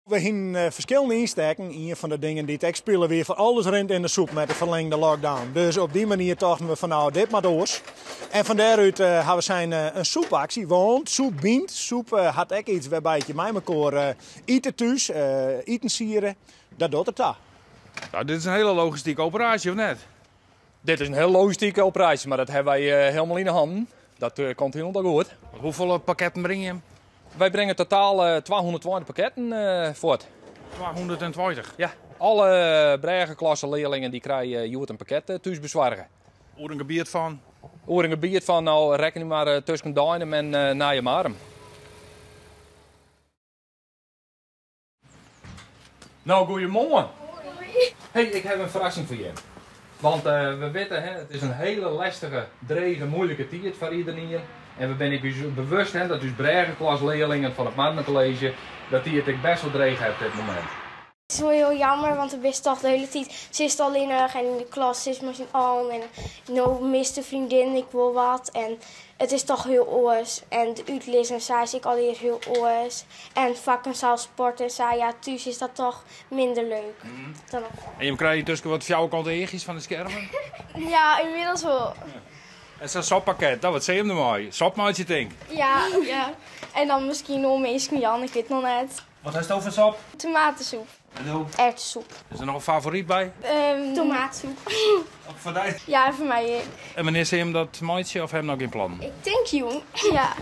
We hebben verschillende instekken. Een van de dingen die ik spelen weer voor alles rent in de soep met de verlengde lockdown. Dus op die manier dachten we van nou, dit maar door. En van daaruit hebben we zijn een soepactie. Want soep bient. Soep had ik iets waarbij je mij elkaar eten thuis, eten sieren. Dat doet het daar. Nou, dit is een hele logistieke operatie, of net? Dit is een heel logistieke operatie, maar dat hebben wij helemaal in de handen. Dat komt helemaal goed. Hoeveel pakketten breng je? Wij brengen totaal 220 pakketten voort. 220. Ja, alle Bregenklasse leerlingen die krijgen een pakket thuis bezorgen. Hoe een gebied van? Hoe een gebied van, nou reken je maar tussen Duinem en Nijmarm. Nou, goeiemorgen. Hey, ik heb een verrassing voor je. Want we weten, hè, het is een hele lastige, drege, moeilijke tijd voor iedereen hier. En we ben ik bewust hè, dat dus Bregenklasse-leerlingen van het Marmencollege, dat die het best wel dreig hebben op dit moment. Het is wel heel jammer, want we toch de hele tijd, ze is alleen en in de klas ze is misschien al en nou mist de vriendin, ik wil wat. En het is toch heel oors. En de uitlezen zei ik alweer heel oors. En vakken zoals sporten zei ja, thuis is dat toch minder leuk. Dan En je krijgt tussen wat fjouwkant eegjes van de schermen? ja, inmiddels wel. En zo'n soppakket, dat wat zie je hem ermee? Sopmaatje denk. Ja, ja. En dan misschien nog meestal Jan, ik weet nog net. Wat is het over sop? Tomatensoep. En hoe? Erwtensoep. Is er nog een favoriet bij? Tomaatsoep. Of voor mij? Ja, voor mij. En wanneer zie je hem dat maatje of heb je nog geen plan? Ik denk jong. Ja.